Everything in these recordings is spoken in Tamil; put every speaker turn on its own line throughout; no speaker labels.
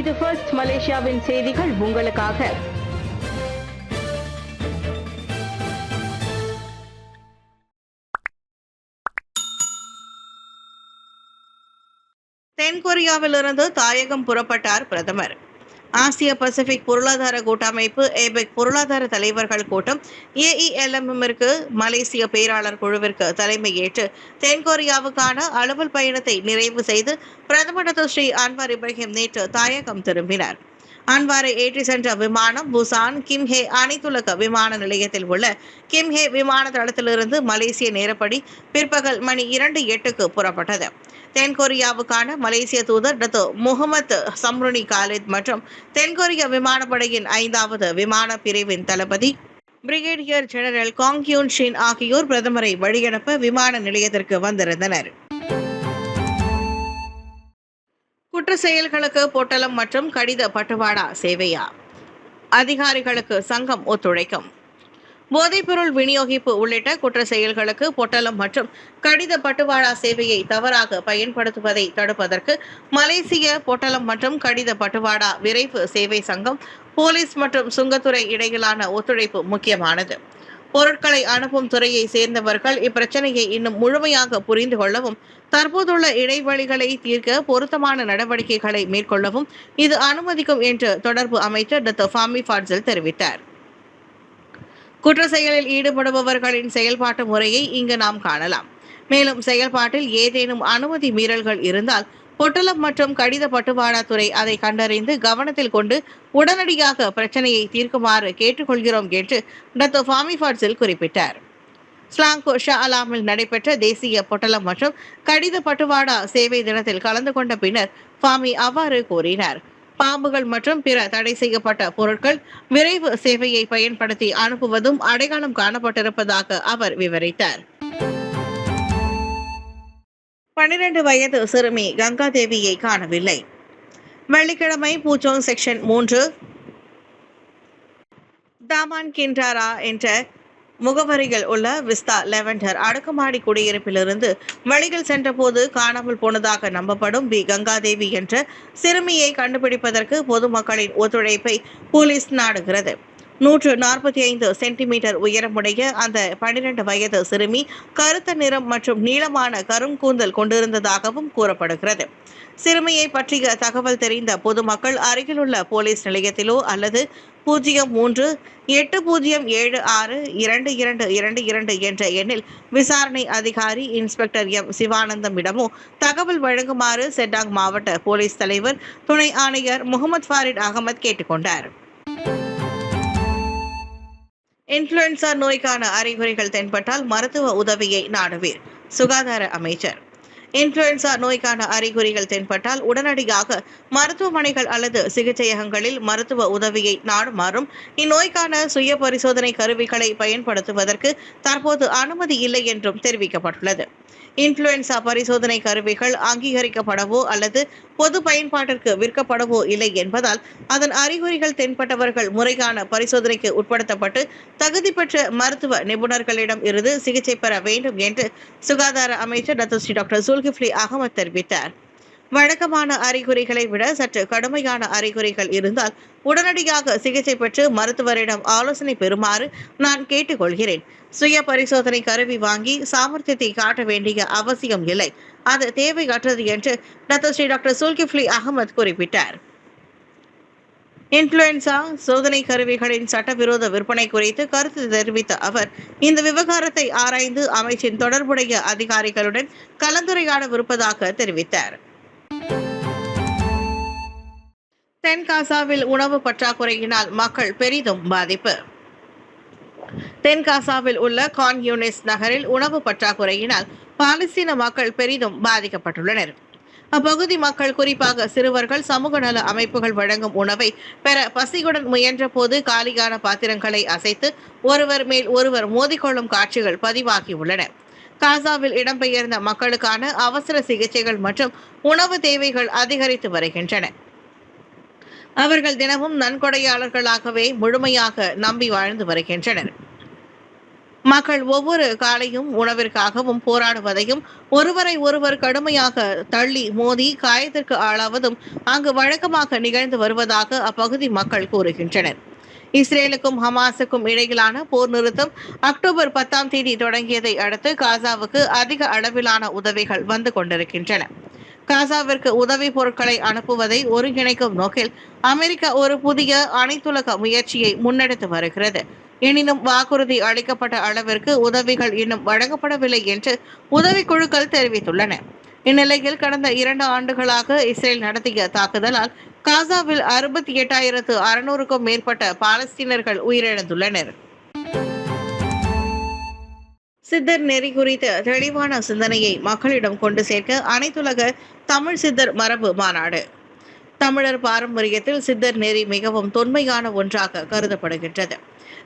இது ஃபர்ஸ்ட் மலேசியாவின் செய்திகள் உங்களுக்காக.
தென்கொரியாவிலிருந்து தாயகம் புறப்பட்டார் பிரதமர். ஆசிய பசிபிக் பொருளாதார கூட்டமைப்பு ஏபெக் பொருளாதார தலைவர்கள் கூட்டம் AELMமிற்கு மலேசிய பேராளர் குழுவிற்கு தலைமையேற்று தென்கொரியாவுக்கான அலுவல் பயணத்தை நிறைவு செய்து பிரதமர் ஸ்ரீ அன்வார் இப்ராஹிம் நேற்று தாயகம் திரும்பினார். அன்வாரை ஏற்றி சென்ற விமானம் புசான் கிம்ஹே அனைத்துலக விமான நிலையத்தில் உள்ள கிம்ஹே விமான தளத்திலிருந்து மலேசிய நேரப்படி பிற்பகல் மணி 2:08க்கு புறப்பட்டது. தென்கொரியாவுக்கான மலேசிய தூதர் முகமது சம்ருனி காலித் மற்றும் தென்கொரிய விமானப்படையின் 5வது விமான பிரிவின் தளபதி பிரிகேடியர் ஜெனரல் காங் யூன் ஷின் ஆகியோர் பிரதமரை வழியனுப்ப விமான நிலையத்திற்கு வந்திருந்தனர். குற்ற செயல்களுக்கு பொட்டலம் மற்றும் கடித பட்டுவாடா சேவையா? அதிகாரிகளுக்கு சங்கம் ஒத்துழைக்கும். போதைப்பொருள் விநியோகிப்பு உள்ளிட்ட குற்ற செயல்களுக்கு பொட்டலம் மற்றும் கடித பட்டுவாடா சேவையை தவறாக பயன்படுத்துவதை தடுப்பதற்கு மலேசிய பொட்டலம் மற்றும் கடித பட்டுவாடா விரைவு சேவை சங்கம், போலீஸ் மற்றும் சுங்கத்துறை இடையிலான ஒத்துழைப்பு முக்கியமானது. பொருட்களை அனுப்பும் துறையை சேர்ந்தவர்கள் இப்பிரச்சனையை இன்னும் முழுமையாக புரிந்து கொள்ளவும் தற்போதுள்ள இடைவெளிகளை தீர்க்க பொருத்தமான நடவடிக்கைகளை மேற்கொள்ளவும் இது அனுமதிக்கும் என்று தொடர்பு அமைச்சர் ஃபாமி ஃபாட்சில் தெரிவித்தார். குற்ற செயலில் ஈடுபடுபவர்களின் செயல்பாட்டு முறையை இங்கு நாம் காணலாம். மேலும் செயல்பாட்டில் ஏதேனும் அனுமதி மீறல்கள் இருந்தால் பொட்டலம் மற்றும் கடித பட்டுவாடா துறை அதை கண்டறிந்து கவனத்தில் கொண்டு உடனடியாக பிரச்சனையை தீர்க்குமாறு கேட்டுக்கொள்கிறோம் என்று ஃபாமி ஃபாட்சில் குறிப்பிட்டார். ஸ்லாங்கோ ஷா அலாமில் நடைபெற்ற தேசிய பொட்டலம் மற்றும் கடித பட்டுவாடா சேவை தினத்தில் கலந்து கொண்ட பின்னர் ஃபாமி அவ்வாறு கூறினார். பாம்புகள் மற்றும் பிற தடை செய்யப்பட்ட பொருட்கள் விரைவு சேவையை பயன்படுத்தி அனுப்புவதும் அடையாளம் காணப்பட்டிருப்பதாக அவர் விவரித்தார். 12 வயது சிறுமி கங்கா தேவியை காணவில்லை. வெள்ளிக்கிழமை பூச்சோங் செக்ஷன் 3 தாமான் கிண்டாரா என்ற முகவரியில் உள்ள விஸ்தா லெவண்டர் அடுக்குமாடி குடியிருப்பிலிருந்து வெளியில் சென்றபோது காணாமல் போனதாக நம்பப்படும் கங்காதேவி என்ற சிறுமியை கண்டுபிடிப்பதற்கு பொதுமக்களின் ஒத்துழைப்பை போலீஸ் நாடுகிறது. 145 சென்டிமீட்டர் உயரமுடைய அந்த 12 வயது சிறுமி கருத்த நிறம் மற்றும் நீளமான கருங்கூந்தல் கொண்டிருந்ததாகவும் கூறப்படுகிறது. சிறுமியை பற்றிய தகவல் தெரிந்த பொதுமக்கள் அருகிலுள்ள போலீஸ் நிலையத்திலோ அல்லது 0380762222 என்ற எண்ணில் விசாரணை அதிகாரி இன்ஸ்பெக்டர் சிவானந்தமிடமோ தகவல் வழங்குமாறு செட்டாங் மாவட்ட போலீஸ் தலைவர் துணை ஆணையர் முகமது ஃபாரிட் அகமது கேட்டுக்கொண்டார். இன்ஃபுளுன்சா நோய்க்கான அறிகுறிகள் தென்பட்டால் மருத்துவ உதவியை நாடுவீர். சுகாதார அமைச்சர். இன்ஃபுளுன்சா நோய்க்கான அறிகுறிகள் தென்பட்டால் உடனடியாக மருத்துவமனைகள் அல்லது சிகிச்சையகங்களில் மருத்துவ உதவியை நாடுமாறும் இந்நோய்க்கான சுய பரிசோதனை கருவிகளை பயன்படுத்துவதற்கு தற்போது அனுமதி இல்லை என்றும் தெரிவிக்கப்பட்டுள்ளது. இன்ஃபுளுன்சா பரிசோதனை கருவிகள் அங்கீகரிக்கப்படவோ அல்லது பொது பயன்பாட்டிற்கு விற்கப்படவோ இல்லை என்பதால் அதன் அறிகுறிகள் தென்பட்டவர்கள் முறையான பரிசோதனைக்கு உட்படுத்தப்பட்டு தகுதி பெற்ற மருத்துவ நிபுணர்களிடம் இருந்து சிகிச்சை பெற வேண்டும் என்று சுகாதார அமைச்சர் டாக்டர் சுல்கிஃப்லி அகமது தெரிவித்தார். வழக்கமான அறிகுறிகளை விட சற்று கடுமையான அறிகுறிகள் இருந்தால் உடனடியாக சிகிச்சை பெற்று மருத்துவரிடம் ஆலோசனை பெறுமாறு நான் கேட்டுக்கொள்கிறேன். சுய பரிசோதனை கருவி வாங்கி சாமர்த்தியத்தை காட்ட வேண்டிய அவசியம் இல்லை, அது தேவையற்றது என்று டாக்டர் சுல்கிஃப்லி அகமது குறிப்பிட்டார். இன்ஃபுளுன்சா சோதனை கருவிகளின் சட்டவிரோத விற்பனை குறித்து கருத்து தெரிவித்த அவர் இந்த விவகாரத்தை ஆராய்ந்து அமைச்சின் தொடர்புடைய அதிகாரிகளுடன் கலந்துரையாடவிருப்பதாக தெரிவித்தார். தென்காசாவில் உணவு பற்றாக்குறையினால் மக்கள் பெரிதும் பாதிப்பு. தென்காசாவில் உள்ள கான் யூனிஸ் நகரில் உணவு பற்றாக்குறையினால் பாலஸ்தீன மக்கள் பெரிதும் பாதிக்கப்பட்டுள்ளனர். அப்பகுதி மக்கள் குறிப்பாக சிறுவர்கள் சமூக நல அமைப்புகள் வழங்கும் உணவை பெற பசியுடன் முயன்ற போது காலியான பாத்திரங்களை அசைத்து ஒருவர் மேல் ஒருவர் மோதிக்கொள்ளும் காட்சிகள் பதிவாகியுள்ளன. காசாவில் இடம்பெயர்ந்த மக்களுக்கான அவசர சிகிச்சைகள் மற்றும் உணவு தேவைகள் அதிகரித்து வருகின்றன. அவர்கள் தினமும் நன்கொடையாளர்களாகவே முழுமையாக நம்பி வாழ்ந்து வருகின்றனர். மக்கள் ஒவ்வொரு காலையும் உணவிற்காகவும் போராடுவதையும் ஒருவரை ஒருவர் கடுமையாக தள்ளி மோதி காயத்திற்கு ஆளாவதும் அங்கு வழக்கமாக நிகழ்ந்து வருவதாக அப்பகுதி மக்கள் கூறுகின்றனர். இஸ்ரேலுக்கும் ஹமாஸுக்கும் இடையிலான போர் நிறுத்தம் அக்டோபர் 10ஆம் தேதி தொடங்கியதை அடுத்து காசாவுக்கு அதிக அளவிலான உதவிகள் வந்து கொண்டிருக்கின்றன. காசாவிற்கு உதவி பொருட்களை அனுப்புவதை ஒருங்கிணைக்கும் நோக்கில் அமெரிக்கா ஒரு புதிய அனைத்துலக முயற்சியை முன்னெடுத்து வருகிறது. எனினும் வாக்குறுதி அளிக்கப்பட்ட அளவிற்கு உதவிகள் இன்னும் வழங்கப்படவில்லை என்று உதவிக்குழுக்கள் தெரிவித்துள்ளன. இந்நிலையில் கடந்த 2 ஆண்டுகளாக இஸ்ரேல் நடத்திய தாக்குதலால் காசாவில் 68,600க்கும் மேற்பட்ட பாலஸ்தீனர்கள் உயிரிழந்துள்ளனர். சித்தர் நெறி குறித்த தெளிவான சிந்தனையை மக்களிடம் கொண்டு சேர்க்க அனைத்துலக தமிழ் சித்தர் மரபு மாநாடு. தமிழர் பாரம்பரியத்தில் சித்தர் நெறி மிகவும் தொன்மையான ஒன்றாக கருதப்படுகின்றது.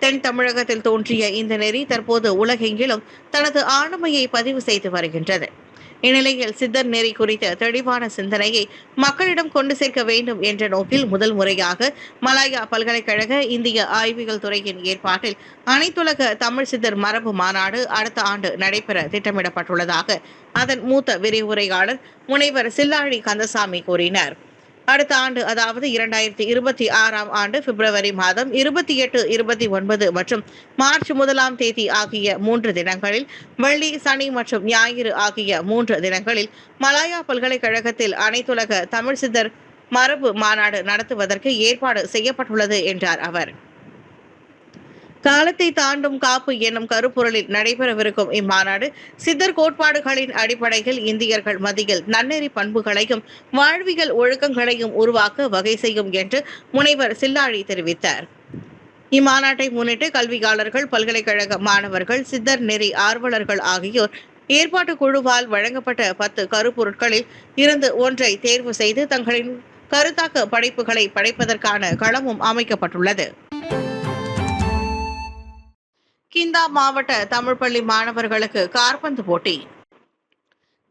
தென் தமிழகத்தில் தோன்றிய இந்த நெறி தற்போது உலகெங்கிலும் தனது ஆளுமையை பதிவு செய்து வருகின்றது. இந்நிலையில் சித்தர் நெறி குறித்த தெளிவான சிந்தனையை மக்களிடம் கொண்டு சேர்க்க வேண்டும் என்ற நோக்கில் முதல் முறையாக மலாயா பல்கலைக்கழக இந்திய ஆய்வியல் துறையின் ஏற்பாட்டில் அனைத்துலக தமிழ் சித்தர் மரபு மாநாடு அடுத்த ஆண்டு நடைபெற திட்டமிடப்பட்டுள்ளதாக அதன் மூத்த விரிவுரையாளர் முனைவர் சில்லாழி கந்தசாமி கூறினார். அடுத்த ஆண்டு அதாவது 2026ஆம் ஆண்டு பிப்ரவரி மாதம் 28, 29 மற்றும் மார்ச் 1ஆம் தேதி ஆகிய 3 தினங்களில் வெள்ளி, சனி மற்றும் ஞாயிறு ஆகிய 3 தினங்களில் மலாயா பல்கலைக்கழகத்தில் அனைத்துலக தமிழ் சித்தர் மரபு மாநாடு நடத்துவதற்கு ஏற்பாடு செய்யப்பட்டுள்ளது என்றார் அவர். காலத்தை தாண்டும் காப்பு என்னும் கருப்பொருளில் நடைபெறவிருக்கும் இம்மாநாடு சித்தர் கோட்பாடுகளின் அடிப்படையில் இந்தியர்கள் மத்தியில் நன்னெறி பண்புகளையும் வாழ்வியல் ஒழுக்கங்களையும் உருவாக்க வகை செய்யும் என்று முனைவர் சில்லாழி தெரிவித்தார். இம்மாநாட்டை முன்னிட்டு கல்வியாளர்கள், பல்கலைக்கழக மாணவர்கள், சித்தர் நெறி ஆர்வலர்கள் ஆகியோர் ஏற்பாட்டு குழுவால் வழங்கப்பட்ட 10 கருப்பொருட்களில் இருந்து ஒன்றை தேர்வு செய்து தங்களின் கருத்தாக்க படைப்புகளை படைப்பதற்கான களமும் அமைக்கப்பட்டுள்ளது. கிந்தா மாவட்ட தமிழ் பள்ளி மாணவர்களுக்கு காற்பந்து போட்டி.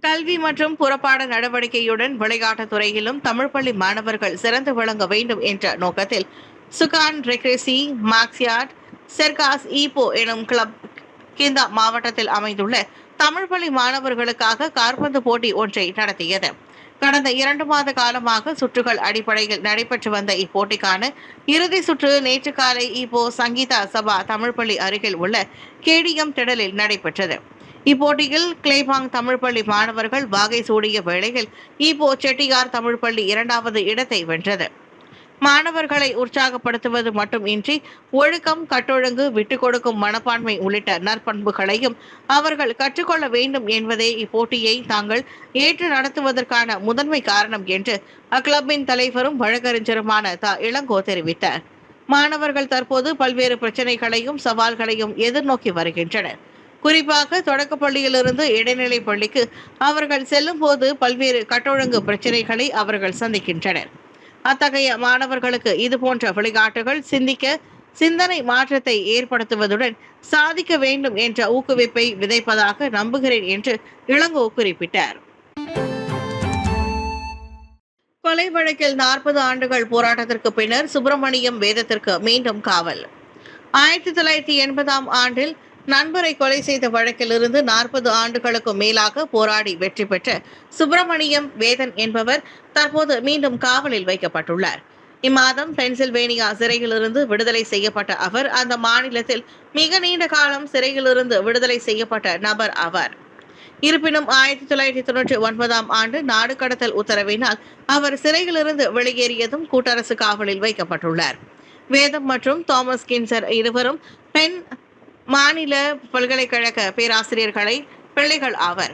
கல்வி மற்றும் புறப்பாட நடவடிக்கையுடன் விளையாட்டுத் துறையிலும் தமிழ் பள்ளி மாணவர்கள் சிறந்து விளங்க வேண்டும் என்ற நோக்கத்தில் சுகான் ரெக்ரேசி மாக்சியாட் செர்காஸ் ஈப்போ எனும் கிளப் கிந்தா மாவட்டத்தில் அமைந்துள்ள தமிழ் பள்ளி மாணவர்களுக்காக காற்பந்து போட்டி ஒன்றை நடத்தியது. கடந்த 2 மாத காலமாக சுற்றுகள் அடிப்படையில் நடைபெற்று வந்த இப்போட்டிக்கான இறுதி சுற்று நேற்று காலை இப்போ சங்கீதா சபா தமிழ் பள்ளி அருகில் உள்ள கேடிஎம் திடலில் நடைபெற்றது. இப்போட்டியில் கிளேபாங் தமிழ் பள்ளி மாணவர்கள் வாகை சூடிய வேளையில் இப்போ செட்டியார் தமிழ் பள்ளி 2வது இடத்தை வென்றது. மாணவர்களை உற்சாகப்படுத்துவது மட்டுமின்றி ஒழுக்கம், கட்டொழுங்கு, விட்டுக் கொடுக்கும் மனப்பான்மை உள்ளிட்ட நற்பண்புகளையும் அவர்கள் கற்றுக்கொள்ள வேண்டும் என்பதே இப்போட்டியை தாங்கள் ஏற்று நடத்துவதற்கான முதன்மை காரணம் என்று அக்கிளப்பின் தலைவரும் வழக்கறிஞருமான இளங்கோ தெரிவித்தார். மாணவர்கள் தற்போது பல்வேறு பிரச்சனைகளையும் சவால்களையும் எதிர்நோக்கி வருகின்றனர். குறிப்பாக தொடக்கப்பள்ளியிலிருந்து இடைநிலை பள்ளிக்கு அவர்கள் செல்லும் போது பல்வேறு கட்டொழுங்கு பிரச்சனைகளை அவர்கள் சந்திக்கின்றனர். அத்தகைய மாணவர்களுக்கு இதுபோன்ற விளையாட்டுகள் சிந்தனை மாற்றத்தை ஏற்படுத்துவதுடன் சாதிக்க வேண்டும் என்ற ஊக்குவிப்பை விதைப்பதாக நம்புகிறேன் என்று இளங்கோ குறிப்பிட்டார். கொலை வழக்கில் 40 ஆண்டுகள் போராட்டத்திற்கு பின்னர் சுப்பிரமணியம் வேதத்திற்கு மீண்டும் காவல். 1980ஆம் ஆண்டில் நண்பரை கொலை செய்த வழக்கிலிருந்து 40 ஆண்டுகளுக்கும் மேலாக போராடி வெற்றி பெற்ற சுப்பிரமணியம் வேதன் என்பவர் தற்போது மீண்டும் காவலில் வைக்கப்பட்டுள்ளார். இம்மாதம் பென்சில்வேனியா சிறையிலிருந்து விடுதலை செய்யப்பட்ட அவர் அந்த மாநிலத்தில் மிக நீண்ட காலம் சிறையிலிருந்து விடுதலை செய்யப்பட்ட நபர் ஆவார். இருப்பினும் 1999ஆம் ஆண்டு நாடு கடத்தல் உத்தரவினால் அவர் சிறையிலிருந்து வெளியேறியதும் கூட்டரசு காவலில் வைக்கப்பட்டுள்ளார். வேதம் மற்றும் தாமஸ் கின்சர் இருவரும் பெண் மாநில பல்கலைக்கழக பேராசிரியர்களை பிள்ளைகள் ஆவர்.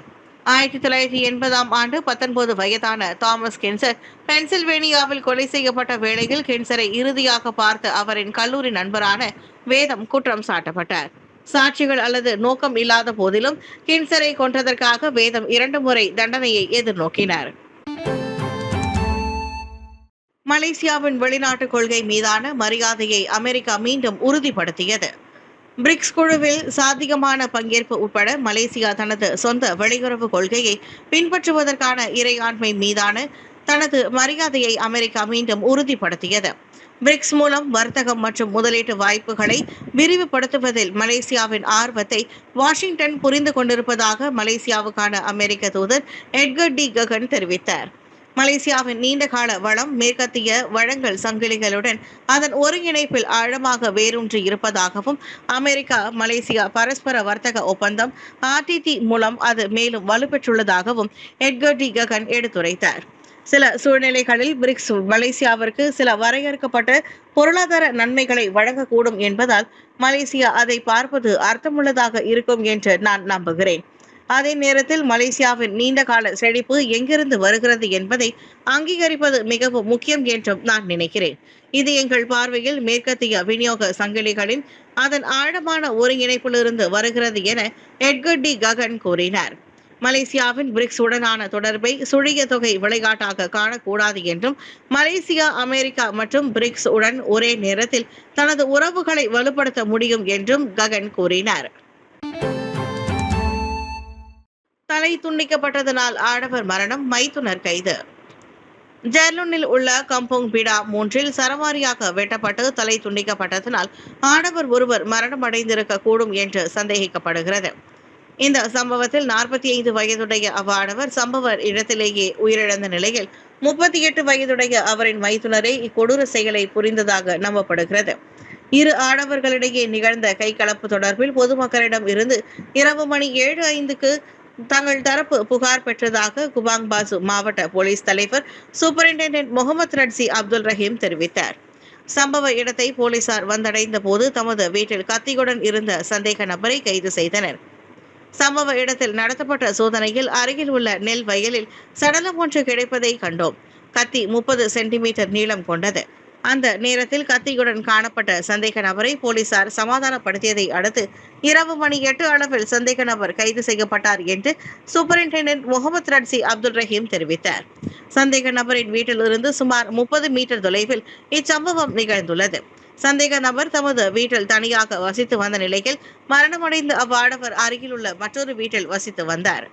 1980ஆம் ஆண்டு 19 வயதான தாமஸ் கின்சர் பென்சில்வேனியாவில் கொலை செய்யப்பட்ட வேளையில் கின்சரை இறுதியாக பார்த்த அவரின் கல்லூரி நண்பரான வேதம் குற்றம் சாட்டப்பட்டார். சாட்சிகள் அல்லது நோக்கம் இல்லாத போதிலும் கின்சரை கொன்றதற்காக வேதம் 2 முறை தண்டனையை எதிர்நோக்கினார். மலேசியாவின் வெளிநாட்டு கொள்கை மீதான மரியாதையை அமெரிக்கா மீண்டும் உறுதிப்படுத்தியது. பிரிக்ஸ் குழுவில் சாத்தியமான பங்கேற்பு உட்பட மலேசியா தனது சொந்த வெளியுறவு கொள்கையை பின்பற்றுவதற்கான இறையாண்மை மீதான தனது மரியாதையை அமெரிக்கா மீண்டும் உறுதிப்படுத்தியது. பிரிக்ஸ் மூலம் வர்த்தகம் மற்றும் முதலீட்டு வாய்ப்புகளை விரிவுபடுத்துவதில் மலேசியாவின் ஆர்வத்தை வாஷிங்டன் புரிந்து கொண்டிருப்பதாக மலேசியாவுக்கான அமெரிக்க தூதர் எட்கர் டி ககன் தெரிவித்தார். மலேசியாவின் நீண்டகால வளம் மேற்கத்திய வழங்கல் சங்கிலிகளுடன் அதன் ஒருங்கிணைப்பில் ஆழமாக வேரூன்றி இருப்பதாகவும் அமெரிக்கா மலேசியா பரஸ்பர வர்த்தக ஒப்பந்தம் RTT மூலம் அது மேலும் வலுப்பெற்றுள்ளதாகவும் எட்கர் டி ககன் எடுத்துரைத்தார். சில சூழ்நிலைகளில் பிரிக்ஸ் மலேசியாவிற்கு சில வரையறுக்கப்பட்ட பொருளாதார நன்மைகளை வழங்கக்கூடும் என்பதால் மலேசியா அதை பார்ப்பது அர்த்தமுள்ளதாக இருக்கும் என்று நான் நம்புகிறேன். அதே நேரத்தில் மலேசியாவின் நீண்டகால செழிப்பு எங்கிருந்து வருகிறது என்பதை அங்கீகரிப்பது மிகவும் முக்கியம் என்றும் நான் நினைக்கிறேன். இது எங்கள் பார்வையில் மேற்கத்திய விநியோக சங்கிலிகளின் அதன் ஆழமான ஒருங்கிணைப்பிலிருந்து வருகிறது என எட்கர் டி ககன் கூறினார். மலேசியாவின் பிரிக்ஸ் உடனான தொடர்பை சுழிய தொகை விளையாட்டாக காணக்கூடாது என்றும் மலேசியா அமெரிக்கா மற்றும் பிரிக்ஸ் உடன் ஒரே நேரத்தில் தனது உறவுகளை வலுப்படுத்த முடியும் என்றும் ககன் கூறினார். தலை துண்டிக்கப்பட்டதனால் ஆடவர் மரணம், மைத்துனர் கைது. ஜெர்லுனில் உள்ள கம்போங் பிடா 3 சரமாரியாக வெட்டப்பட்டு தலை துண்டிக்கப்பட்டதனால் ஆடவர் ஒருவர் மரணமடைந்திருக்க கூடும் என்று சந்தேகிக்கப்படுகிறது. இந்த சம்பவத்தில் 45 வயதுடைய அவ்வாடவர் சம்பவ இடத்திலேயே உயிரிழந்த நிலையில் 38 வயதுடைய அவரின் மைத்துனரே இக்கொடூர செயலை புரிந்ததாக நம்பப்படுகிறது. இரு ஆடவர்களிடையே நிகழ்ந்த கைகலப்பு தொடர்பில் பொதுமக்களிடம் இருந்து இரவு மணி 7:05க்கு தங்கள் தரப்பு புகார் பெற்றதாக குபாங் பாசு மாவட்ட போலீஸ் தலைவர் சூப்பரிண்டென்டென்ட் முகமது ரட்சி அப்துல் ரஹீம் தெரிவித்தார். சம்பவ இடத்தை போலீசார் வந்தடைந்த போது தமது வீட்டில் கத்தியுடன் இருந்த சந்தேக நபரை கைது செய்தனர். சம்பவ இடத்தில் நடத்தப்பட்ட சோதனையில் அருகில் உள்ள நெல் வயலில் சடலம் ஒன்று கிடைப்பதை கண்டோம். கத்தி 30 சென்டிமீட்டர் நீளம் கொண்டது. அந்த நேரத்தில் கத்தியுடன் காணப்பட்ட சந்தேக நபரை போலீசார் சமாதானப்படுத்தியதை அடுத்து இரவு மணி 8 அளவில் சந்தேக நபர் கைது செய்யப்பட்டார் என்று சூப்பரிண்டென்டென்ட் முகமது ரட்சி அப்துல் ரஹீம் தெரிவித்தார். சந்தேக நபரின் வீட்டில் இருந்து சுமார் 30 மீட்டர் தொலைவில் இச்சம்பவம் நிகழ்ந்துள்ளது. சந்தேக நபர் தமது வீட்டில் தனியாக வசித்து வந்த நிலையில் மரணமடைந்த அவ்வாடவர் அருகில் உள்ள மற்றொரு வீட்டில் வசித்து வந்தார்.